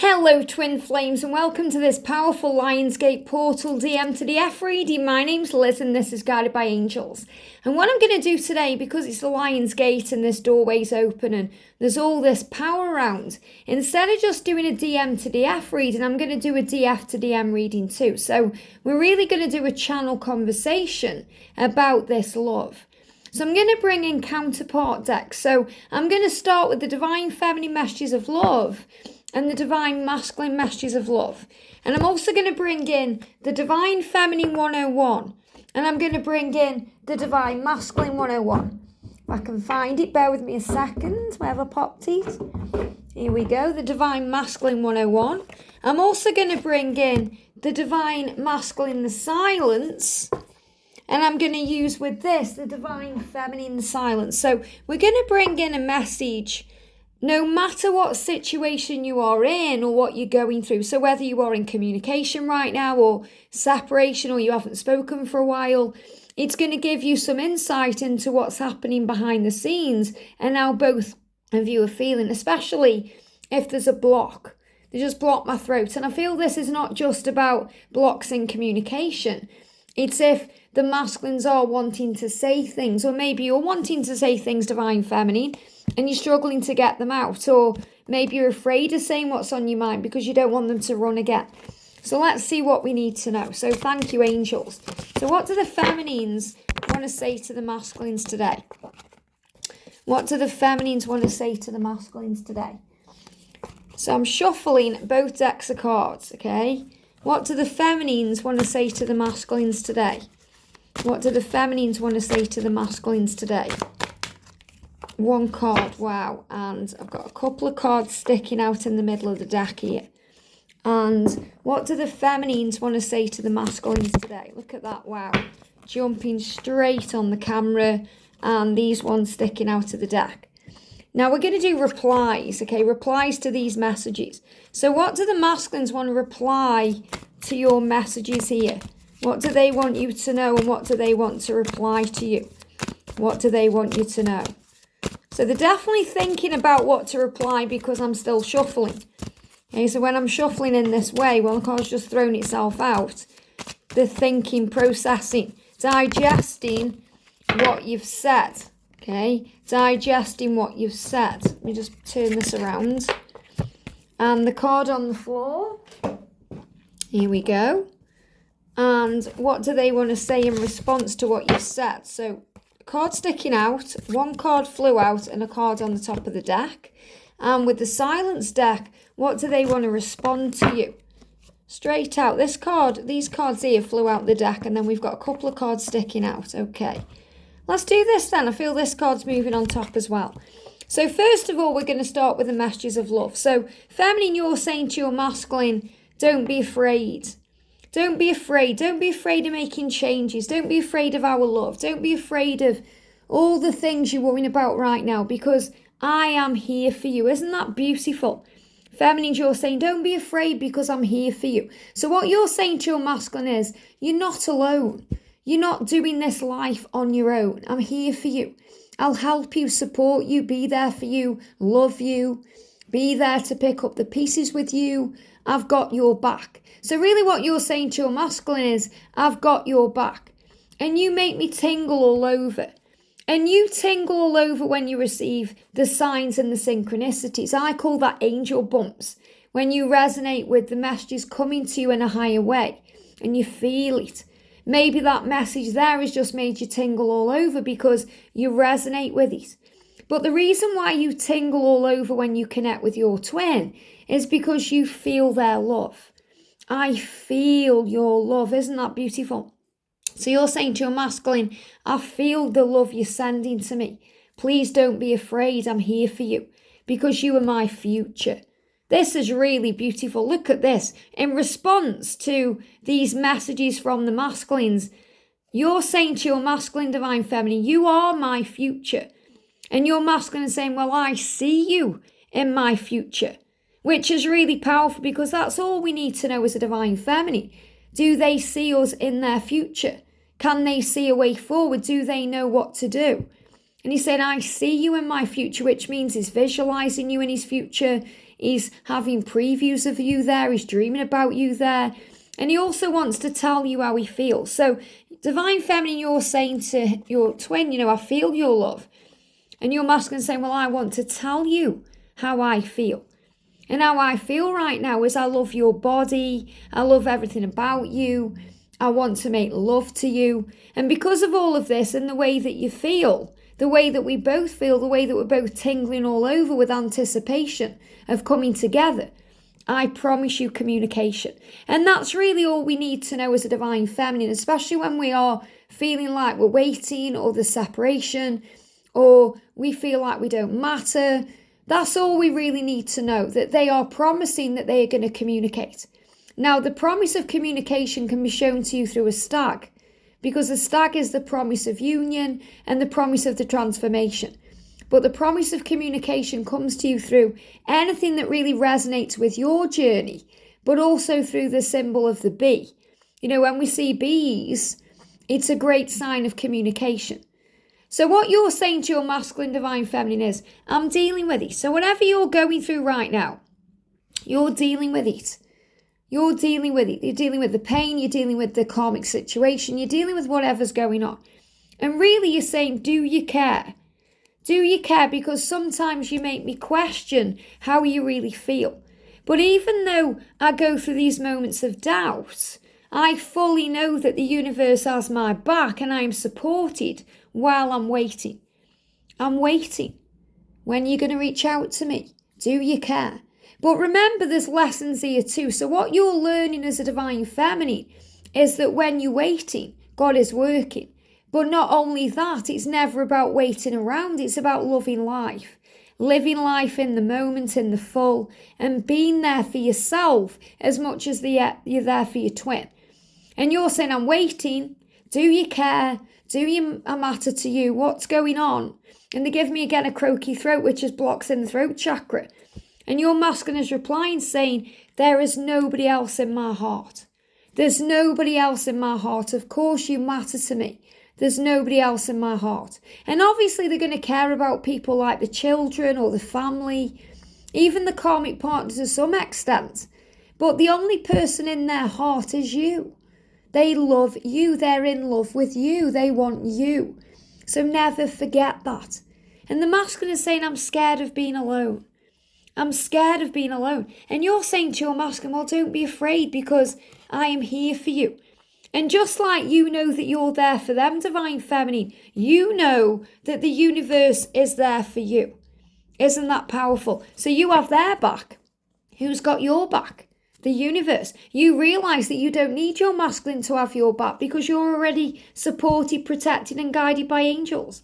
Hello twin flames and welcome to this powerful Lionsgate portal DM to the F reading. My name's Liz and this is Guided by Angels. And what I'm going to do today, because it's the Lionsgate and this doorway's open and there's all this power around, instead of just doing a DM to the F reading, I'm going to do a DF to DM reading too. So we're really going to do a channel conversation about this love. So I'm going to bring in counterpart decks. So I'm going to start with the Divine Feminine Messages of Love and the Divine Masculine Messages of Love. And I'm also going to bring in the Divine Feminine 101. And I'm going to bring in the Divine Masculine 101. If I can find it, bear with me a second. Where have I popped it? Here we go, the Divine Masculine 101. I'm also going to bring in the Divine Masculine the Silence. And I'm going to use with this, the Divine Feminine the Silence. So we're going to bring in a message no matter what situation you are in or what you're going through. So whether you are in communication right now or separation or you haven't spoken for a while, it's going to give you some insight into what's happening behind the scenes and how both of you are feeling, especially if there's a block. They just block my throat. And I feel this is not just about blocks in communication. It's if the masculines are wanting to say things, or maybe you're wanting to say things, Divine Feminine, and you're struggling to get them out, or maybe you're afraid of saying what's on your mind because you don't want them to run again. So let's see what we need to know. So thank you, angels. So what do the feminines want to say to the masculines today? What do the feminines want to say to the masculines today? So I'm shuffling both decks of cards, okay? What do the feminines want to say to the masculines today? What do the feminines want to say to the masculines today? One card, wow. And I've got a couple of cards sticking out in the middle of the deck here. And what do the feminines want to say to the masculines today? Look at that, wow. Jumping straight on the camera. And these ones sticking out of the deck. Now we're going to do replies, okay? Replies to these messages. So what do the masculines want to reply to your messages here? What do they want you to know and what do they want to reply to you? What do they want you to know? So they're definitely thinking about what to reply because I'm still shuffling. Okay, so when I'm shuffling in this way, well, the card's just thrown itself out. They're thinking, processing, digesting what you've said. Okay, digesting what you've said. Let me just turn this around. And the card on the floor. Here we go. And what do they want to say in response to what you've said? So card sticking out, one card flew out and a card on the top of the deck. And with the silence deck, what do they want to respond to you? Straight out, these cards here flew out the deck and then we've got a couple of cards sticking out. Okay, let's do this then. I feel this card's moving on top as well. So first of all, we're going to start with the messages of love. So feminine, you're saying to your masculine, don't be afraid. Don't be afraid. Don't be afraid of making changes. Don't be afraid of our love. Don't be afraid of all the things you're worrying about right now because I am here for you. Isn't that beautiful? Feminine, you're saying, don't be afraid because I'm here for you. So what you're saying to your masculine is, you're not alone. You're not doing this life on your own. I'm here for you. I'll help you, support you, be there for you, love you, be there to pick up the pieces with you. I've got your back. So really what you're saying to your masculine is, I've got your back. And you make me tingle all over. And you tingle all over when you receive the signs and the synchronicities. I call that angel bumps. When you resonate with the messages coming to you in a higher way. And you feel it. Maybe that message there has just made you tingle all over because you resonate with it. But the reason why you tingle all over when you connect with your twin is because you feel their love. I feel your love. Isn't that beautiful? So you're saying to your masculine, I feel the love you're sending to me. Please don't be afraid. I'm here for you because you are my future. This is really beautiful. Look at this. In response to these messages from the masculines, you're saying to your masculine, divine feminine, you are my future. And your masculine is saying, well, I see you in my future. Which is really powerful because that's all we need to know as a divine feminine. Do they see us in their future? Can they see a way forward? Do they know what to do? And he's saying, I see you in my future, which means he's visualizing you in his future. He's having previews of you there. He's dreaming about you there. And he also wants to tell you how he feels. So divine feminine, you're saying to your twin, I feel your love. And your masculine saying, well, I want to tell you how I feel. And how I feel right now is I love your body. I love everything about you. I want to make love to you. And because of all of this and the way that you feel, the way that we both feel, the way that we're both tingling all over with anticipation of coming together, I promise you communication. And that's really all we need to know as a divine feminine, especially when we are feeling like we're waiting or the separation or we feel like we don't matter. That's all we really need to know, that they are promising that they are going to communicate. Now, the promise of communication can be shown to you through a stag, because the stag is the promise of union and the promise of the transformation. But the promise of communication comes to you through anything that really resonates with your journey, but also through the symbol of the bee. When we see bees, it's a great sign of communication. So what you're saying to your masculine divine feminine is, I'm dealing with it. So whatever you're going through right now, you're dealing with it. You're dealing with it. You're dealing with the pain. You're dealing with the karmic situation. You're dealing with whatever's going on. And really you're saying, do you care? Do you care? Because sometimes you make me question how you really feel. But even though I go through these moments of doubt, I fully know that the universe has my back and I'm supported while I'm waiting. I'm waiting. When are you going to reach out to me? Do you care? But remember, there's lessons here too. So what you're learning as a divine feminine is that when you're waiting, God is working. But not only that, it's never about waiting around. It's about loving life. Living life in the moment, in the full, and being there for yourself as much as you're there for your twin. And you're saying, I'm waiting. Do you care? I matter to you? What's going on? And they give me again a croaky throat, which is blocks in the throat chakra. And your masculine is replying saying, there is nobody else in my heart. There's nobody else in my heart. Of course you matter to me. There's nobody else in my heart. And obviously they're going to care about people like the children or the family, even the karmic partner to some extent. But the only person in their heart is you. They love you. They're in love with you. They want you. So never forget that. And the masculine is saying, I'm scared of being alone. I'm scared of being alone. And you're saying to your masculine, well, don't be afraid because I am here for you. And just like you know that you're there for them, divine feminine, you know that the universe is there for you. Isn't that powerful? So you have their back. Who's got your back? The universe. You realise that you don't need your masculine to have your back because you're already supported, protected and guided by angels.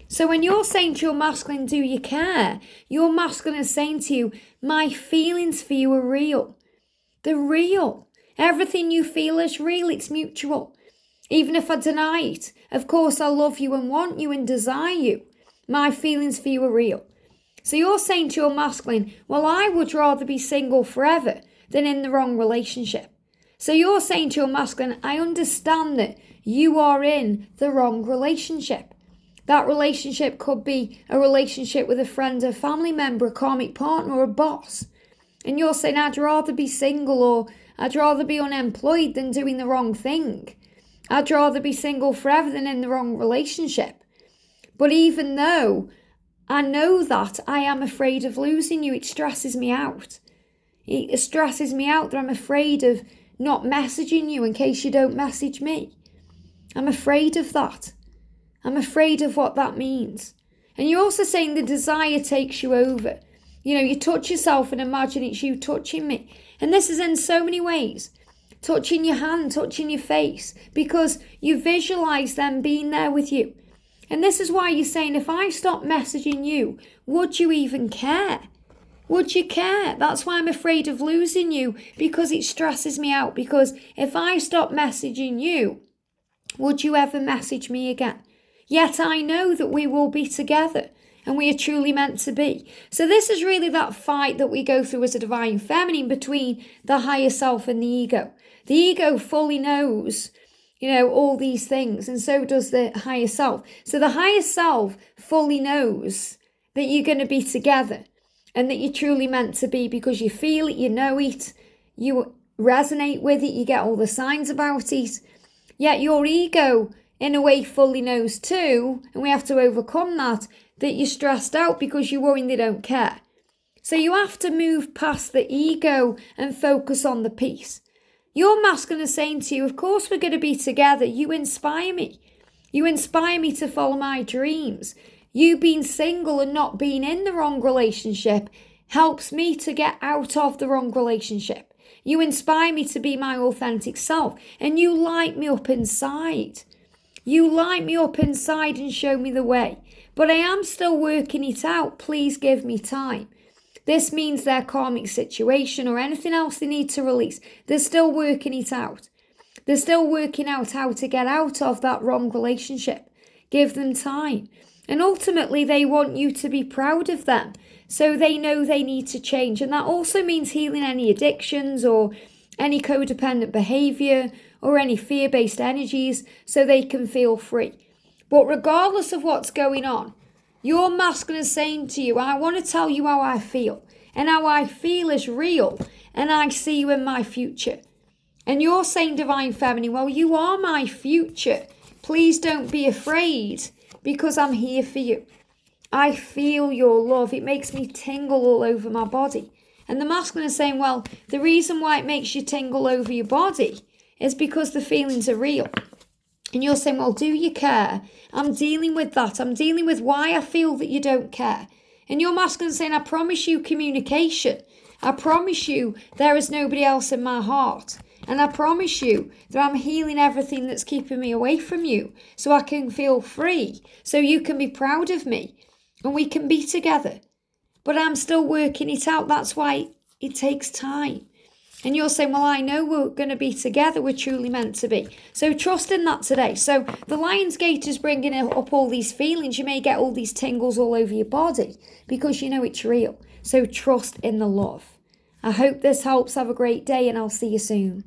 So when you're saying to your masculine, do you care? Your masculine is saying to you, my feelings for you are real. They're real. Everything you feel is real. It's mutual. Even if I deny it, of course I love you and want you and desire you. My feelings for you are real. So you're saying to your masculine, well, I would rather be single forever than in the wrong relationship. So you're saying to your masculine, I understand that you are in the wrong relationship. That relationship could be a relationship with a friend, a family member, a karmic partner, or a boss. And you're saying, I'd rather be single or I'd rather be unemployed than doing the wrong thing. I'd rather be single forever than in the wrong relationship. But even though I know that, I am afraid of losing you. It stresses me out. It stresses me out that I'm afraid of not messaging you in case you don't message me. I'm afraid of that. I'm afraid of what that means. And you're also saying the desire takes you over. You touch yourself and imagine it's you touching me. And this is in so many ways. Touching your hand, touching your face, because you visualize them being there with you. And this is why you're saying, if I stop messaging you, would you even care? Would you care? That's why I'm afraid of losing you, because it stresses me out. Because if I stop messaging you, would you ever message me again? Yet I know that we will be together and we are truly meant to be. So this is really that fight that we go through as a divine feminine between the higher self and the ego. The ego fully knows, all these things, and so does the higher self. So the higher self fully knows that you're going to be together. and that you're truly meant to be because you feel it, you know it, you resonate with it, you get all the signs about it. Yet your ego, in a way, fully knows too, and we have to overcome that you're stressed out because you're worrying they don't care. So you have to move past the ego and focus on the peace. Your masculine is saying to you, of course we're going to be together. You inspire me. You inspire me to follow my dreams. You being single and not being in the wrong relationship helps me to get out of the wrong relationship. You inspire me to be my authentic self, and you light me up inside. You light me up inside and show me the way. But I am still working it out. Please give me time. This means their karmic situation or anything else they need to release, they're still working it out. They're still working out how to get out of that wrong relationship. Give them time. And ultimately, they want you to be proud of them. So they know they need to change. And that also means healing any addictions or any codependent behavior or any fear-based energies so they can feel free. But regardless of what's going on, your masculine is saying to you, I want to tell you how I feel. And how I feel is real. And I see you in my future. And you're saying, Divine Feminine, well, you are my future. Please don't be afraid because I'm here for you. I feel your love. It makes me tingle all over my body. And the masculine is saying, well, the reason why it makes you tingle over your body is because the feelings are real. And you're saying, well, do you care? I'm dealing with that. I'm dealing with why I feel that you don't care. And your masculine is saying, I promise you communication. I promise you there is nobody else in my heart. And I promise you that I'm healing everything that's keeping me away from you so I can feel free, so you can be proud of me and we can be together. But I'm still working it out. That's why it takes time. And you're saying, well, I know we're going to be together. We're truly meant to be. So trust in that today. So the Lion's Gate is bringing up all these feelings. You may get all these tingles all over your body because you know it's real. So trust in the love. I hope this helps. Have a great day and I'll see you soon.